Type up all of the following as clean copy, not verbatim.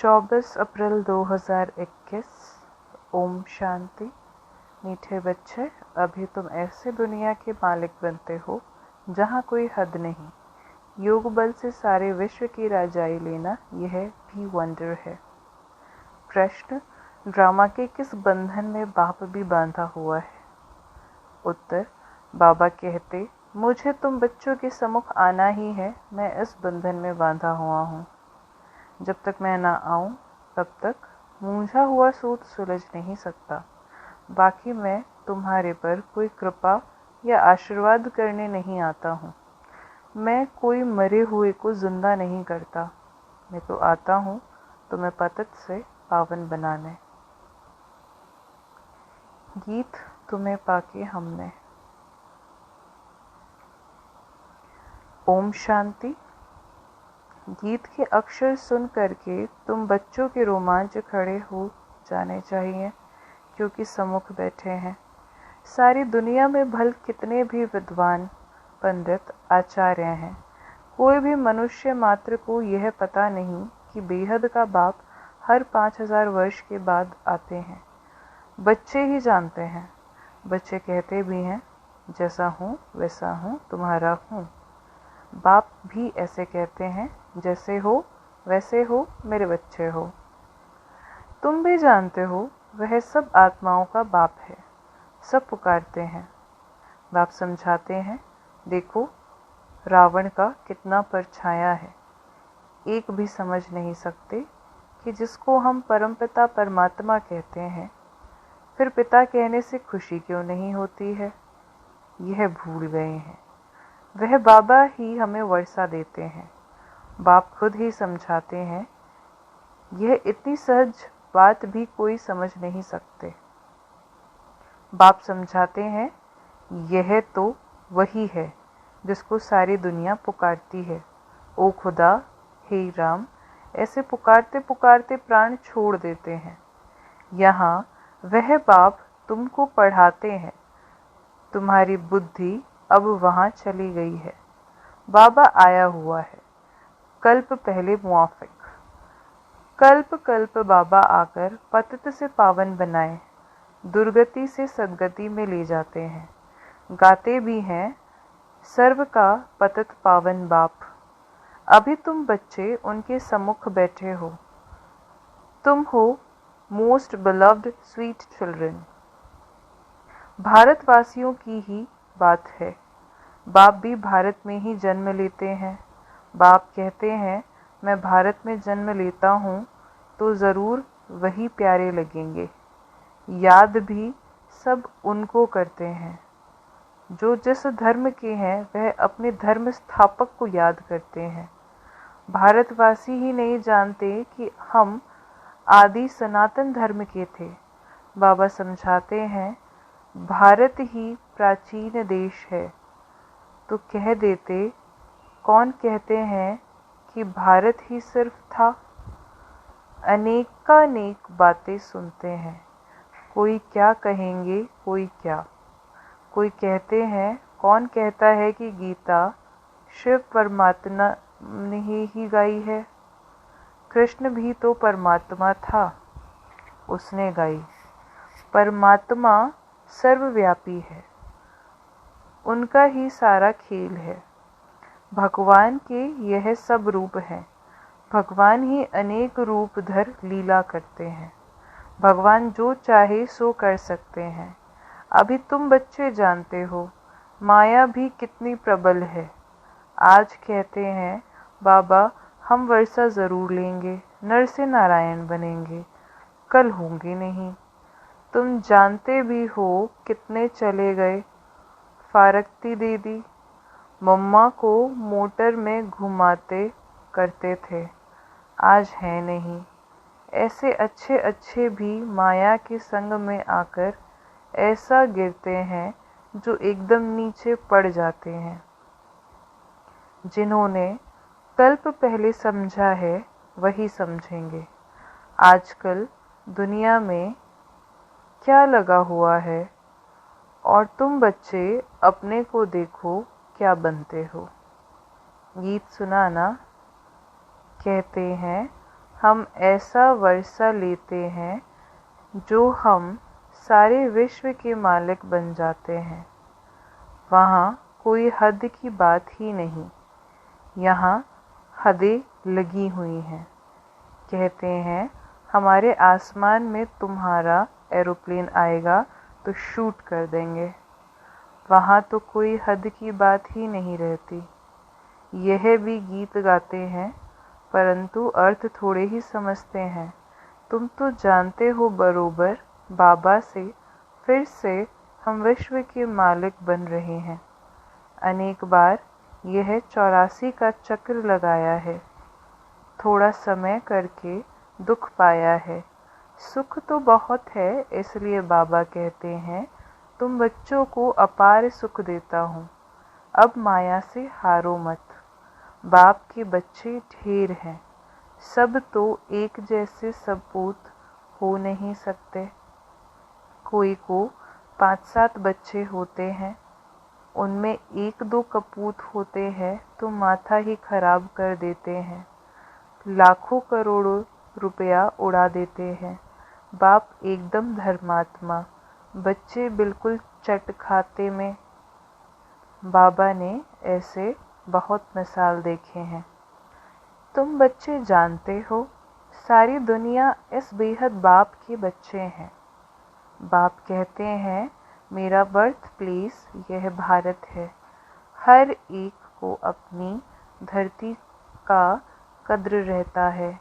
24 अप्रैल 2021। ओम शांति। मीठे बच्चे, अभी तुम ऐसे दुनिया के मालिक बनते हो जहाँ कोई हद नहीं। योग बल से सारे विश्व की राजाई लेना, यह भी वंडर है। प्रश्न: ड्रामा के किस बंधन में बाप भी बांधा हुआ है? उत्तर: बाबा कहते, मुझे तुम बच्चों के सम्मुख आना ही है, मैं इस बंधन में बांधा हुआ हूँ। जब तक मैं ना आऊं तब तक मूंझा हुआ सूत सुलझ नहीं सकता। बाकी मैं तुम्हारे पर कोई कृपा या आशीर्वाद करने नहीं आता हूँ। मैं कोई मरे हुए को जिंदा नहीं करता। मैं तो आता हूँ तुम्हें पतित से पावन बनाने। गीत तुम्हें पाके हमने। ओम शांति। गीत के अक्षर सुन करके तुम बच्चों के रोमांच खड़े हो जाने चाहिए, क्योंकि सम्मुख बैठे हैं। सारी दुनिया में भल कितने भी विद्वान, पंडित, आचार्य हैं, कोई भी मनुष्य मात्र को यह पता नहीं कि बेहद का बाप हर 5000 वर्ष के बाद आते हैं। बच्चे ही जानते हैं। बच्चे कहते भी हैं, जैसा हूँ वैसा हूँ, तुम्हारा हूँ। बाप भी ऐसे कहते हैं, जैसे हो वैसे हो, मेरे बच्चे हो। तुम भी जानते हो, वह सब आत्माओं का बाप है। सब पुकारते हैं। बाप समझाते हैं, देखो रावण का कितना परछाया है। एक भी समझ नहीं सकते कि जिसको हम परमपिता परमात्मा कहते हैं, फिर पिता कहने से खुशी क्यों नहीं होती है। यह भूल गए हैं। वह बाबा ही हमें वर्षा देते हैं। बाप खुद ही समझाते हैं, यह इतनी सहज बात भी कोई समझ नहीं सकते। बाप समझाते हैं, यह तो वही है जिसको सारी दुनिया पुकारती है। ओ खुदा, हे राम, ऐसे पुकारते पुकारते प्राण छोड़ देते हैं। यहाँ वह बाप तुमको पढ़ाते हैं। तुम्हारी बुद्धि अब वहाँ चली गई है। बाबा आया हुआ है, कल्प पहले मुआफिक। कल्प कल्प बाबा आकर पतित से पावन बनाए, दुर्गति से सदगति में ले जाते हैं। गाते भी हैं, सर्व का पतित पावन बाप। अभी तुम बच्चे उनके सम्मुख बैठे हो। तुम हो मोस्ट बिलव्ड स्वीट चिल्ड्रन। भारतवासियों की ही बात है। बाप भी भारत में ही जन्म लेते हैं। बाप कहते हैं, मैं भारत में जन्म लेता हूँ तो ज़रूर वही प्यारे लगेंगे। याद भी सब उनको करते हैं। जो जिस धर्म के हैं, वह अपने धर्म स्थापक को याद करते हैं। भारतवासी ही नहीं जानते कि हम आदि सनातन धर्म के थे। बाबा समझाते हैं, भारत ही प्राचीन देश है तो कह देते, कौन कहते हैं कि भारत ही सिर्फ था। अनेकानेक बातें सुनते हैं। कोई क्या कहेंगे, कोई क्या। कोई कहते हैं, कौन कहता है कि गीता शिव परमात्मा ने ही गाई है। कृष्ण भी तो परमात्मा था, उसने गाई। परमात्मा सर्वव्यापी है, उनका ही सारा खेल है। भगवान के यह सब रूप हैं। भगवान ही अनेक रूप धर लीला करते हैं। भगवान जो चाहे सो कर सकते हैं। अभी तुम बच्चे जानते हो, माया भी कितनी प्रबल है। आज कहते हैं, बाबा हम वर्षा ज़रूर लेंगे, नर से नारायण बनेंगे। कल होंगे नहीं। तुम जानते भी हो कितने चले गए। फारक्ती दे दी। मम्मा को मोटर में घुमाते करते थे, आज है नहीं। ऐसे अच्छे अच्छे भी माया के संग में आकर ऐसा गिरते हैं जो एकदम नीचे पड़ जाते हैं। जिन्होंने कल्प पहले समझा है, वही समझेंगे। आजकल दुनिया में क्या लगा हुआ है, और तुम बच्चे अपने को देखो क्या बनते हो। गीत सुनाना। कहते हैं, हम ऐसा वर्षा लेते हैं जो हम सारे विश्व के मालिक बन जाते हैं। वहाँ कोई हद की बात ही नहीं, यहाँ हदें लगी हुई हैं। कहते हैं हमारे आसमान में तुम्हारा एरोप्लेन आएगा तो शूट कर देंगे। वहाँ तो कोई हद की बात ही नहीं रहती। यह भी गीत गाते हैं परंतु अर्थ थोड़े ही समझते हैं। तुम तो जानते हो बरोबर, बाबा से फिर से हम विश्व के मालिक बन रहे हैं। अनेक बार यह 84 का चक्र लगाया है। थोड़ा समय करके दुख पाया है। सुख तो बहुत है, इसलिए बाबा कहते हैं तुम बच्चों को अपार सुख देता हूँ। अब माया से हारो मत। बाप के बच्चे ढेर हैं, सब तो एक जैसे सपूत हो नहीं सकते। कोई को 5-7 बच्चे होते हैं, उनमें 1-2 कपूत होते हैं तो माथा ही खराब कर देते हैं, लाखों करोड़ों रुपया उड़ा देते हैं। बाप एकदम धर्मात्मा, बच्चे बिल्कुल चट खाते में। बाबा ने ऐसे बहुत मिसाल देखे हैं। तुम बच्चे जानते हो, सारी दुनिया इस बेहद बाप के बच्चे हैं। बाप कहते हैं मेरा बर्थ प्लेस यह भारत है। हर एक को अपनी धरती का कद्र रहता है।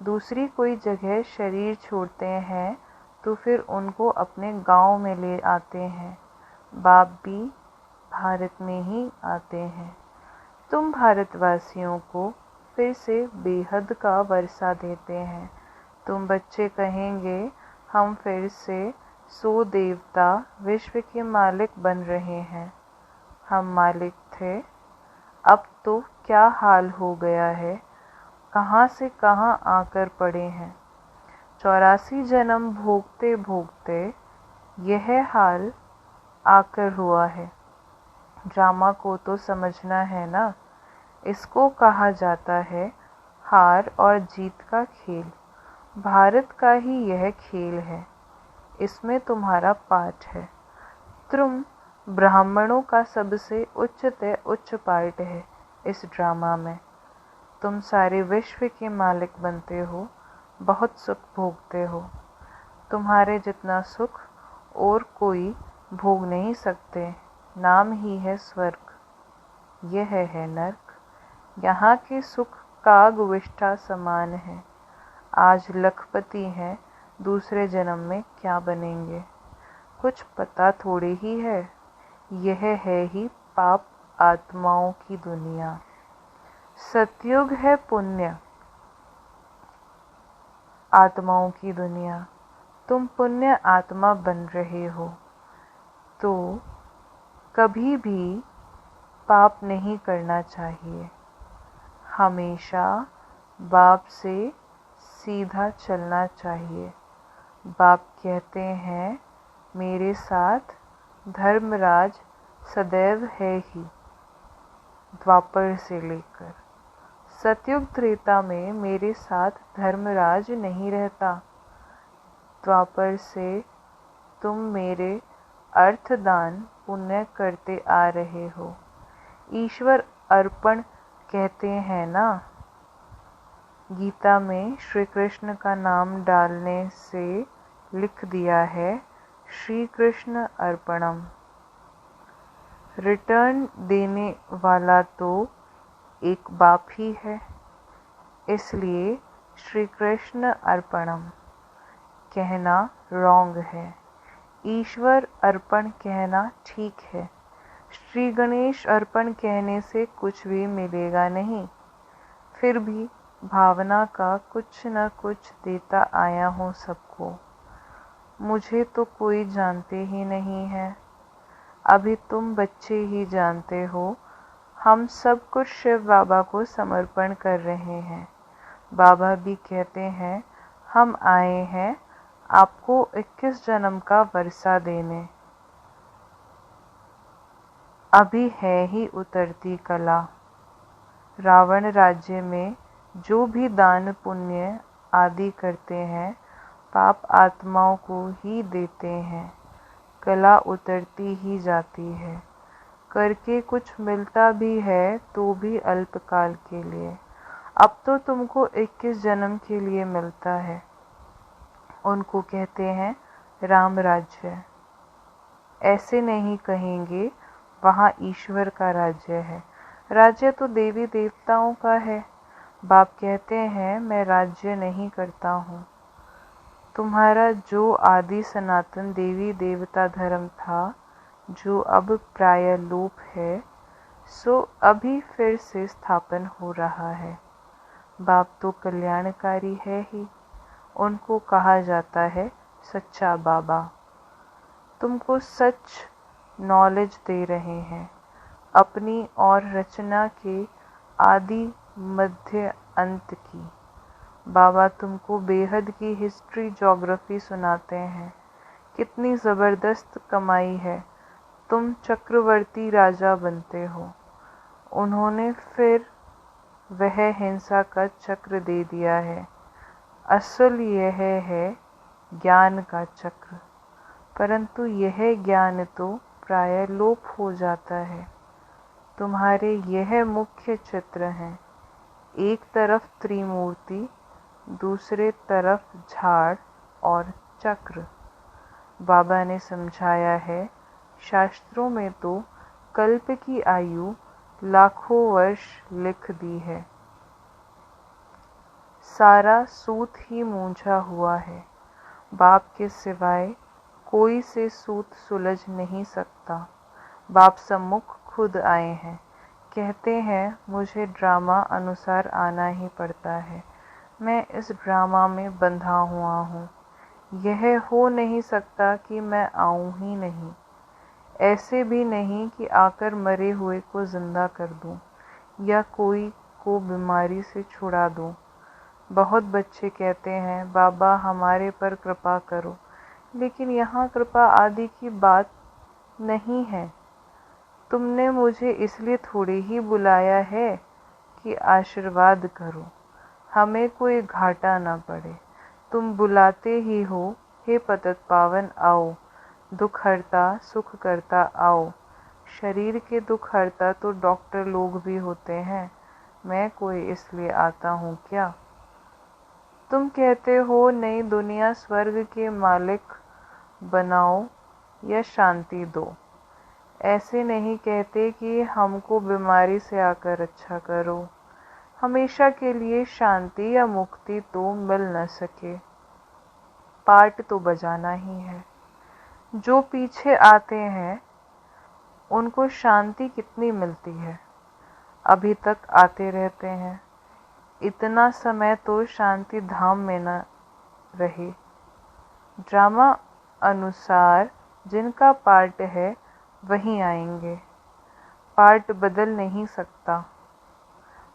दूसरी कोई जगह शरीर छोड़ते हैं तो फिर उनको अपने गांव में ले आते हैं। बाप भी भारत में ही आते हैं। तुम भारतवासियों को फिर से बेहद का वर्षा देते हैं। तुम बच्चे कहेंगे हम फिर से 100 देवता विश्व के मालिक बन रहे हैं। हम मालिक थे, अब तो क्या हाल हो गया है, कहाँ से कहाँ आकर पड़े हैं। 84 जन्म भोगते भोगते यह हाल आकर हुआ है। ड्रामा को तो समझना है ना। इसको कहा जाता है हार और जीत का खेल। भारत का ही यह खेल है, इसमें तुम्हारा पाठ है। तुम ब्राह्मणों का सबसे उच्च पार्ट है इस ड्रामा में। तुम सारे विश्व के मालिक बनते हो, बहुत सुख भोगते हो। तुम्हारे जितना सुख और कोई भोग नहीं सकते। नाम ही है स्वर्ग, यह है नर्क। यहाँ के सुख काग विष्ठा समान है। आज लखपति हैं, दूसरे जन्म में क्या बनेंगे, कुछ पता थोड़ी ही है। यह है ही पाप आत्माओं की दुनिया। सतयुग है पुण्य आत्माओं की दुनिया। तुम पुण्य आत्मा बन रहे हो तो कभी भी पाप नहीं करना चाहिए। हमेशा बाप से सीधा चलना चाहिए। बाप कहते हैं मेरे साथ धर्मराज सदैव है ही, द्वापर से लेकर। सतयुग त्रेता में मेरे साथ धर्मराज नहीं रहता। द्वापर से तुम मेरे अर्थदान पुण्य करते आ रहे हो। ईश्वर अर्पण कहते हैं ना। गीता में श्री कृष्ण का नाम डालने से लिख दिया है श्री कृष्ण अर्पणम। रिटर्न देने वाला तो एक बाप ही है, इसलिए श्री कृष्ण अर्पणम कहना रॉन्ग है। ईश्वर अर्पण कहना ठीक है। श्री गणेश अर्पण कहने से कुछ भी मिलेगा नहीं। फिर भी भावना का कुछ न कुछ देता आया हूँ सबको। मुझे तो कोई जानते ही नहीं है। अभी तुम बच्चे ही जानते हो। हम सब कुछ शिव बाबा को समर्पण कर रहे हैं। बाबा भी कहते हैं हम आए हैं आपको 21 जन्म का वर्षा देने। अभी है ही उतरती कला। रावण राज्य में जो भी दान पुण्य आदि करते हैं पाप आत्माओं को ही देते हैं। कला उतरती ही जाती है, करके कुछ मिलता भी है तो भी अल्पकाल के लिए। अब तो तुमको 21 जन्म के लिए मिलता है। उनको कहते हैं राम राज्य। ऐसे नहीं कहेंगे, वहाँ ईश्वर का राज्य है। राज्य तो देवी देवताओं का है। बाप कहते हैं मैं राज्य नहीं करता हूँ। तुम्हारा जो आदि सनातन देवी देवता धर्म था, जो अब प्राय लोप है, सो अभी फिर से स्थापन हो रहा है। बाप तो कल्याणकारी है ही। उनको कहा जाता है सच्चा बाबा। तुमको सच नॉलेज दे रहे हैं अपनी और रचना के आदि मध्य अंत की। बाबा तुमको बेहद की हिस्ट्री ज्योग्राफी सुनाते हैं। कितनी ज़बरदस्त कमाई है, तुम चक्रवर्ती राजा बनते हो। उन्होंने फिर वह हिंसा का चक्र दे दिया है। असल यह है ज्ञान का चक्र, परंतु यह ज्ञान तो प्राय लोप हो जाता है। तुम्हारे यह मुख्य चित्र हैं, एक तरफ त्रिमूर्ति, दूसरे तरफ झाड़ और चक्र। बाबा ने समझाया है, शास्त्रों में तो कल्प की आयु लाखों वर्ष लिख दी है। सारा सूत ही मूंझा हुआ है। बाप के सिवाय कोई से सूत सुलझ नहीं सकता। बाप सम्मुख खुद आए हैं। कहते हैं मुझे ड्रामा अनुसार आना ही पड़ता है। मैं इस ड्रामा में बंधा हुआ हूँ। यह हो नहीं सकता कि मैं आऊँ ही नहीं। ऐसे भी नहीं कि आकर मरे हुए को जिंदा कर दूँ या कोई को बीमारी से छुड़ा दूँ। बहुत बच्चे कहते हैं बाबा हमारे पर कृपा करो, लेकिन यहाँ कृपा आदि की बात नहीं है। तुमने मुझे इसलिए थोड़ी ही बुलाया है कि आशीर्वाद करो, हमें कोई घाटा ना पड़े। तुम बुलाते ही हो, हे पतित पावन आओ, दुख हरता सुख करता आओ। शरीर के दुख हरता तो डॉक्टर लोग भी होते हैं, मैं कोई इसलिए आता हूँ क्या? तुम कहते हो नई दुनिया स्वर्ग के मालिक बनाओ या शांति दो। ऐसे नहीं कहते कि हमको बीमारी से आकर अच्छा करो। हमेशा के लिए शांति या मुक्ति तो मिल न सके, पार्ट तो बजाना ही है। जो पीछे आते हैं उनको शांति कितनी मिलती है, अभी तक आते रहते हैं। इतना समय तो शांति धाम में न रहे। ड्रामा अनुसार जिनका पार्ट है वहीं आएंगे, पार्ट बदल नहीं सकता।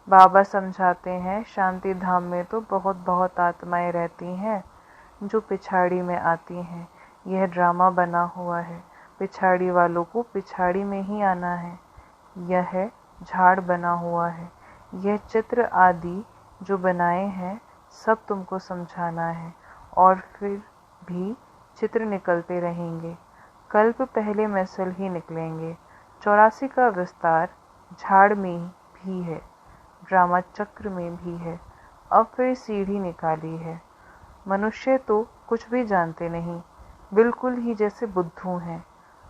बाबा समझाते हैं शांति धाम में तो बहुत बहुत आत्माएं रहती हैं जो पिछाड़ी में आती हैं। यह ड्रामा बना हुआ है, पिछाड़ी वालों को पिछाड़ी में ही आना है। यह झाड़ बना हुआ है। यह चित्र आदि जो बनाए हैं सब तुमको समझाना है, और फिर भी चित्र निकलते रहेंगे। कल्प पहले मैसल ही निकलेंगे। 84 का विस्तार झाड़ में भी है, ड्रामा चक्र में भी है। अब फिर सीढ़ी निकाली है। मनुष्य तो कुछ भी जानते नहीं, बिल्कुल ही जैसे बुद्धू हैं।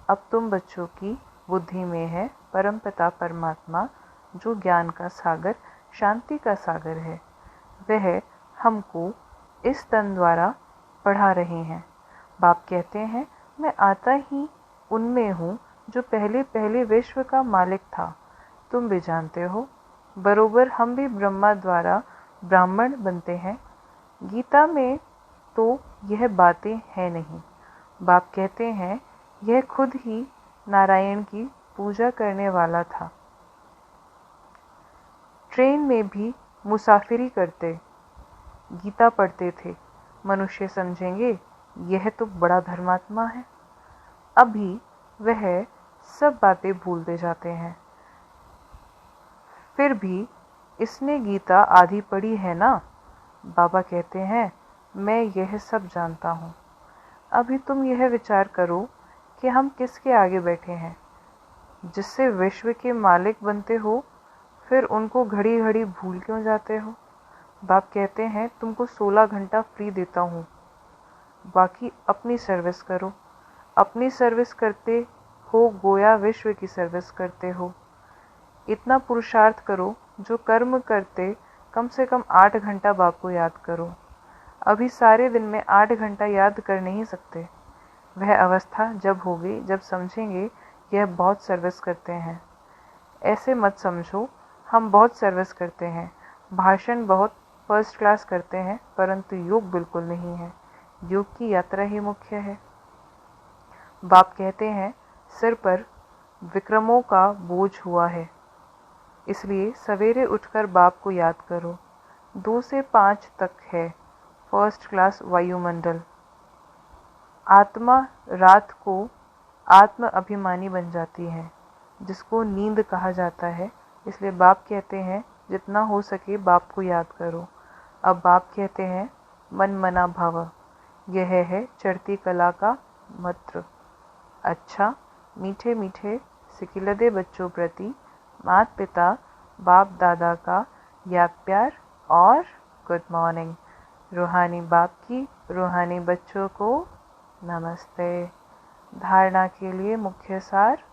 अब तुम बच्चों की बुद्धि में है परमपिता परमात्मा, जो ज्ञान का सागर शांति का सागर है। वह हमको इस तन द्वारा पढ़ा रहे हैं। बाप कहते हैं मैं आता ही उनमें हूँ जो पहले पहले विश्व का मालिक था। तुम भी जानते हो, बरोबर हम भी ब्रह्मा द्वारा ब्राह्मण बनते हैं। गीता में तो यह बातें हैं नहीं। बाप कहते हैं यह खुद ही नारायण की पूजा करने वाला था। ट्रेन में भी मुसाफिरी करते गीता पढ़ते थे। मनुष्य समझेंगे यह तो बड़ा धर्मात्मा है। अभी वह सब बातें भूलते जाते हैं। फिर भी इसने गीता आधी पढ़ी है ना? बाबा कहते हैं, मैं यह सब जानता हूँ। अभी तुम यह विचार करो कि हम किसके आगे बैठे हैं, जिससे विश्व के मालिक बनते हो, फिर उनको घड़ी घड़ी भूल क्यों जाते हो? बाप कहते हैं, तुमको 16 घंटा फ्री देता हूँ, बाकी अपनी सर्विस करो। अपनी सर्विस करते हो गोया विश्व की सर्विस करते हो। इतना पुरुषार्थ करो, जो कर्म करते कम से कम 8 घंटा बाप को याद करो। अभी सारे दिन में 8 घंटा याद कर नहीं सकते। वह अवस्था जब होगी जब समझेंगे यह बहुत सर्विस करते हैं। ऐसे मत समझो हम बहुत सर्विस करते हैं, भाषण बहुत फर्स्ट क्लास करते हैं, परंतु योग बिल्कुल नहीं है। योग की यात्रा ही मुख्य है। बाप कहते हैं, सिर पर विक्रमों का बोझ हुआ है, इसलिए सवेरे उठकर बाप को याद करो। 2 से 5 तक है फर्स्ट क्लास वायुमंडल। आत्मा रात को आत्म अभिमानी बन जाती है, जिसको नींद कहा जाता है। इसलिए बाप कहते हैं, जितना हो सके बाप को याद करो। अब बाप कहते हैं, मन मना भव। यह है चढ़ती कला का मंत्र। अच्छा, मीठे मीठे सिकिलदे बच्चों प्रति माता पिता बाप दादा का याद प्यार और गुड मॉर्निंग। रूहानी बाप की रूहानी बच्चों को नमस्ते। धारणा के लिए मुख्य सार,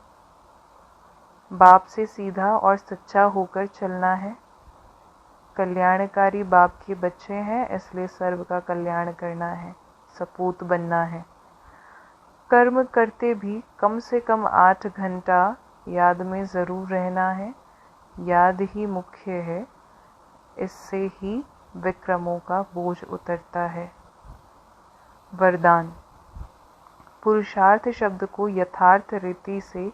बाप से सीधा और सच्चा होकर चलना है। कल्याणकारी बाप के बच्चे हैं, इसलिए सर्व का कल्याण करना है, सपूत बनना है। कर्म करते भी कम से कम 8 घंटा याद में ज़रूर रहना है। याद ही मुख्य है, इससे ही विक्रमों का बोझ उतरता है। वरदान। पुरुषार्थ शब्द को यथार्थ रीति से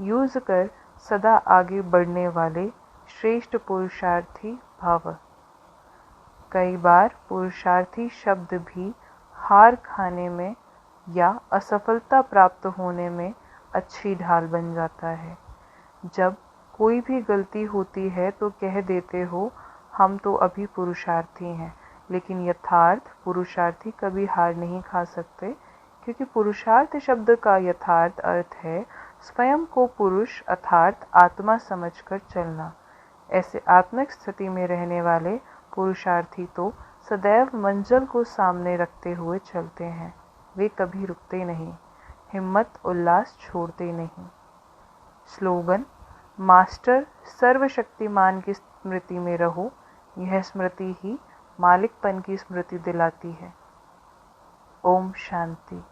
यूज कर सदा आगे बढ़ने वाले श्रेष्ठ पुरुषार्थी भव। कई बार पुरुषार्थी शब्द भी हार खाने में या असफलता प्राप्त होने में अच्छी ढाल बन जाता है। जब कोई भी गलती होती है तो कह देते हो, हम तो अभी पुरुषार्थी हैं, लेकिन यथार्थ पुरुषार्थी कभी हार नहीं खा सकते, क्योंकि पुरुषार्थ शब्द का यथार्थ अर्थ है स्वयं को पुरुष अर्थात आत्मा समझकर चलना। ऐसे आत्मिक स्थिति में रहने वाले पुरुषार्थी तो सदैव मंजिल को सामने रखते हुए चलते हैं। वे कभी रुकते नहीं, हिम्मत उल्लास छोड़ते नहीं। स्लोगन। मास्टर सर्वशक्तिमान की स्मृति में रहो। यह स्मृति ही मालिकपन की स्मृति दिलाती है। ओम शांति।